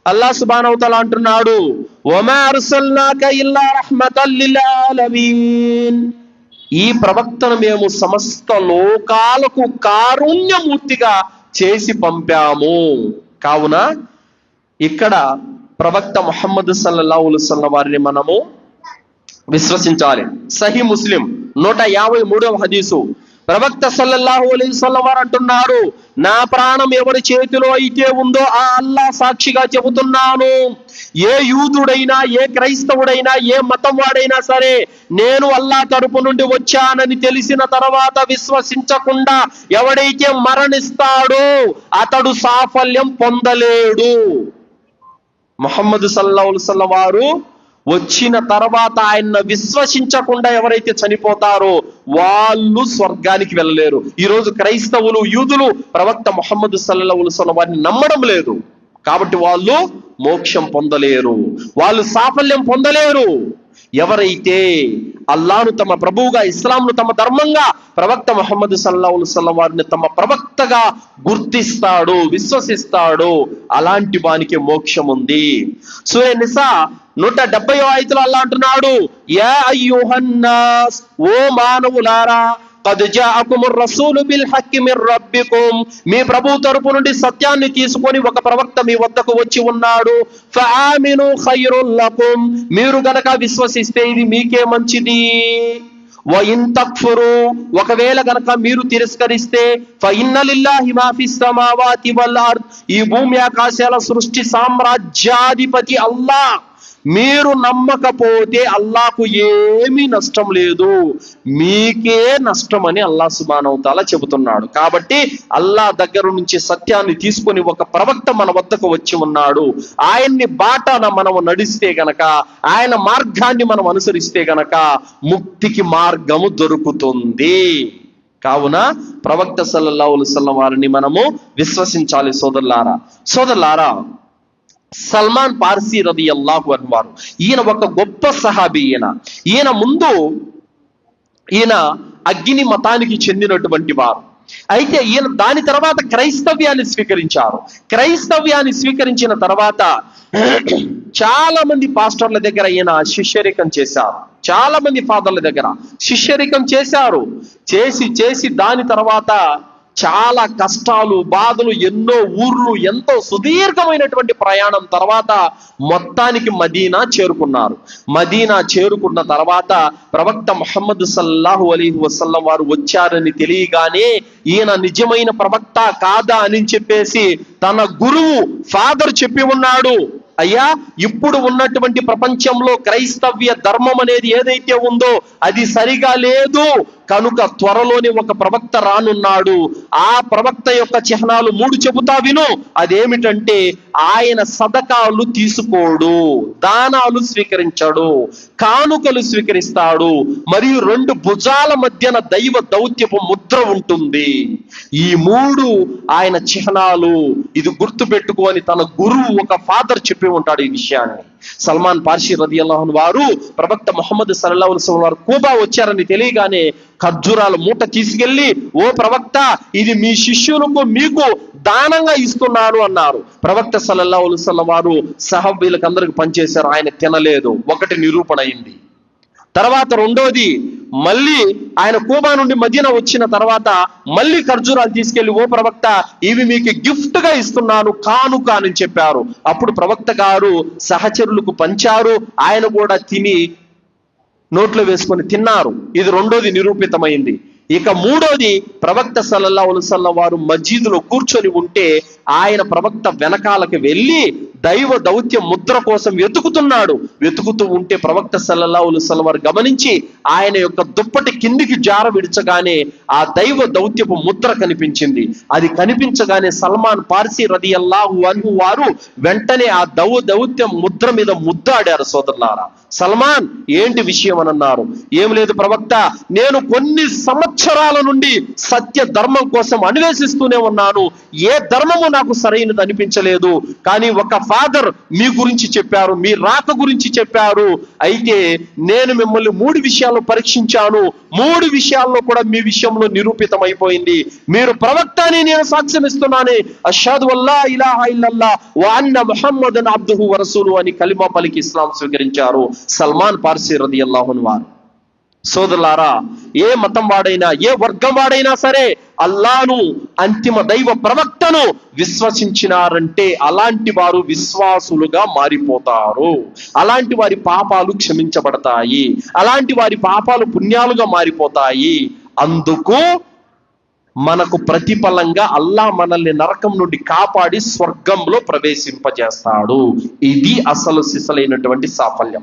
అల్లాహ్ సుబ్హానహు వ తఆలా అంటున్నాడు, వమా అర్సల్నాక ఇల్లా రహ్మతల్ లిల్ ఆలమీన్, ఈ ప్రవక్తను మేము సమస్త లోకాలకు కారుణ్యమూర్తిగా చేసి పంపాము. కావున ఇక్కడ ప్రవక్త ముహమ్మద్ సల్లల్లాహు అలైహి వసల్లం వారిని మనము విశ్వసించాలి. సహీ ముస్లిం 153వ హదీసు, ప్రవక్త సల్లల్లాహు అలైహి వసల్లం వారు అంటున్నారు, నా ప్రాణం ఎవరి చేతిలో అయితే ఉందో ఆ అల్లాహ్ సాక్షిగా చెబుతున్నాను, ఏ యూదుడైనా ఏ క్రైస్తవుడైనా ఏ మతం వాడైనా సరే నేను అల్లాహ్ తరపు నుండి వచ్చానని తెలిసిన తర్వాత విశ్వసించకుండా ఎవడైతే మరణిస్తాడో అతడు సాఫల్యం పొందలేడు. ముహమ్మద్ సల్లల్లాహు అలైహి వసల్లం వారు వచ్చిన తర్వాత ఆయన విశ్వసించకుండా ఎవరైతే చనిపోతారో వాళ్ళు స్వర్గానికి వెళ్ళలేరు. ఈరోజు క్రైస్తవులు యూదులు ప్రవక్త ముహమ్మద్ సల్లల్లాహు అలైహి వసల్లం వారిని నమ్మడం లేదు, కాబట్టి వాళ్ళు మోక్షం పొందలేరు, వాళ్ళు సాఫల్యం పొందలేరు. ఎవరైతే అల్లాహ్ను తమ ప్రభువుగా, ఇస్లాంను తమ ధర్మంగా, ప్రవక్త ముహమ్మద్ సల్లల్లాహు అలైహి వసల్లం వారిని తమ ప్రవక్తగా గుర్తిస్తాడు, విశ్వసిస్తాడు, అలాంటి వానికి మోక్షం ఉంది. సూరా నిసా 170వ ఆయతలో అల్లాహ్ అంటున్నాడు, యా అయ్యుహన్నాస్, ఓ మానవులారా, ఖద్ జాఅకుముర్ రసూలు బిల్ హక్కి మిర్ రబ్బికుం, మీ ప్రభు తరపు నుండి సత్యాన్ని తీసుకొని ఒక ప్రవక్త మీ వద్దకు వచ్చి ఉన్నాడు. ఫఆమిను ఖైరుల్ లకుం, మీరు గనక విశ్వసిస్తే ఇది మీకే మంచిది. వఇన్ తక్ఫురు, ఒకవేళ గనక మీరు తిరస్కరిస్తే, ఫఇన్న లిల్లాహి మా ఫిస్ సమావాతి వల్ అర్ద్, ఈ భూమి ఆకాశాల సృష్టి సామ్రాజ్యాధిపతి అల్లాహ్. మీరు నమ్మకపోతే అల్లాహ్కు ఏమీ నష్టం లేదు, మీకే నష్టం అని అల్లాహ్ సుబ్హానహు వ తఆలా చెబుతున్నాడు. కాబట్టి అల్లాహ్ దగ్గర నుంచి సత్యాన్ని తీసుకొని ఒక ప్రవక్త మన వద్దకు వచ్చి ఉన్నాడు, ఆయన్ని బాటాన మనం నడిస్తే గనక, ఆయన మార్గాన్ని మనం అనుసరిస్తే గనక ముక్తికి మార్గము దొరుకుతుంది. కావున ప్రవక్త సల్లల్లాహు అలైహి వసల్లం వారిని మనము విశ్వసించాలి. సోదరులారా, సల్మాన్ పార్సీ రదియల్లాహు అన్హు వారు, ఈయన ఒక గొప్ప సహాబీ. ఈయన ముందు అగ్ని మతానికి చెందినటువంటి వారు. అయితే ఈయన దాని తర్వాత క్రైస్తవ్యాన్ని స్వీకరించారు. క్రైస్తవ్యాన్ని స్వీకరించిన తర్వాత చాలా మంది పాస్టర్ల దగ్గర ఈయన శిష్యరికం చేశారు, చాలా మంది ఫాదర్ల దగ్గర శిష్యరికం చేశారు. చేసి దాని తర్వాత చాలా కష్టాలు, బాధలు, ఎన్నో ఊర్లు, ఎంతో సుదీర్ఘమైనటువంటి ప్రయాణం తర్వాత మొత్తానికి మదీనా చేరుకున్నారు. మదీనా చేరుకున్న తర్వాత ప్రవక్త ముహమ్మద్ సల్లల్లాహు అలైహి వసల్లం వారు వచ్చారని తెలియగానే ఈయన నిజమైన ప్రవక్త కాదా అని చెప్పేసి తన గురువు ఫాదర్ చెప్పి ఉన్నాడు, అయ్యా, ఇప్పుడు ఉన్నటువంటి ప్రపంచంలో క్రైస్తవ్య ధర్మం అనేది ఏదైతే ఉందో అది సరిగా లేదు, కనుక త్వరలోనే ఒక ప్రవక్త రానున్నాడు, ఆ ప్రవక్త యొక్క చిహ్నాలు 3 చెబుతా విను. అదేమిటంటే ఆయన సదకాలు తీసుకోడు, దానాలు స్వీకరించాడు, కానుకలు స్వీకరిస్తాడు, మరియు 2 భుజాల మధ్యన దైవ దౌత్యపు ముద్ర ఉంటుంది. ఈ 3 ఆయన చిహ్నాలు. ఇది గుర్తు పెట్టుకొని తన గురువు ఒక ఫాదర్ చెప్పి ఉంటాడు ఈ విషయాన్ని. సల్మాన్ పార్సీ రదియల్లాహు అన్హు వారు ప్రవక్త ముహమ్మద్ సల్లల్లాహు అలైహి వసల్లం వారు కూబా వచ్చారని తెలియగానే ఖర్జూరాల మూట తీసుకెళ్లి, ఓ ప్రవక్త, ఇది మీ శిష్యులకు మీకు దానంగా ఇస్తున్నాను అన్నారు. ప్రవక్త సల్లల్లాహు అలైహి వసల్లం వారు సహాబీలకు అందరికి పనిచేశారు, ఆయన తినలేదు. ఒకటి నిరూపణ అయింది. తర్వాత రెండోది, మళ్ళీ ఆయన కూబా నుండి మదీనా వచ్చిన తర్వాత మళ్ళీ ఖర్జూరాలు తీసుకెళ్లి, ఓ ప్రవక్త, ఇవి మీకు గిఫ్ట్ గా ఇస్తున్నాను, కానుక అని చెప్పారు. అప్పుడు ప్రవక్త గారు సహచరులకు పంచారు, ఆయన కూడా తిని నోట్లో వేసుకొని తిన్నారు. ఇది రెండోది నిరూపితమైంది. ఇక మూడోది, ప్రవక్త సల్లల్లాహు అలైహి వసల్లం వారు మస్జిద్లో కూర్చొని ఉంటే ఆయన ప్రవక్త వెనకాలకి వెళ్ళి దైవ దౌత్య ముద్ర కోసం వెతుకుతూ ఉంటే ప్రవక్త సల్లల్లాహు అలైహి వసల్లం వారు గమనించి ఆయన యొక్క దుప్పటి కిందికి జార విడిచగానే ఆ దైవ దౌత్యపు ముద్ర కనిపించింది. అది కనిపించగానే సల్మాన్ పార్సీ రదియల్లాహు అన్హు వారు వెంటనే ఆ దౌత్య ముద్ర మీద ముద్దాడారు. సోదరులారా, సల్మాన్, ఏంటి విషయం అని అన్నారు. ఏం లేదు ప్రవక్త, నేను కొన్ని సంవత్సరాల నుండి సత్య ధర్మం కోసం అన్వేషిస్తూనే ఉన్నాను, ఏ ధర్మము నాకు సరైనది అనిపించలేదు, కానీ ఒక ఫాదర్ మీ గురించి చెప్పారు, మీ రాక గురించి చెప్పారు. అయితే నేను మిమ్మల్ని 3 విషయాల్లో పరీక్షించాను, 3 విషయాల్లో కూడా మీ విషయంలో నిరూపితమైపోయింది. మీరు ప్రవక్త అని నేను సాక్ష్యం ఇస్తున్నాను. అష్హదు అల్లా ఇలాహా ఇల్లల్లాహ్ వ అన్న ముహమ్మదన్ అబ్దుహు వ రసూలుహు అని కలిమా పలికి ఇస్లాం స్వీకరించారు సల్మాన్ పార్సీ రదియల్లాహు అన్హు వారు. సోదరులారా, ఏ మతం వాడైనా, ఏ వర్గం వాడైనా సరే అల్లాను, అంతిమ దైవ ప్రవక్తను విశ్వసించినారంటే అలాంటి వారు విశ్వాసులుగా మారిపోతారు. అలాంటి వారి పాపాలు క్షమించబడతాయి, అలాంటి వారి పాపాలు పుణ్యాలుగా మారిపోతాయి. అందుకు మనకు ప్రతిఫలంగా అల్లా మనల్ని నరకం నుండి కాపాడి స్వర్గంలో ప్రవేశింపజేస్తాడు. ఇది అసలు సిసలైనటువంటి సాఫల్యం.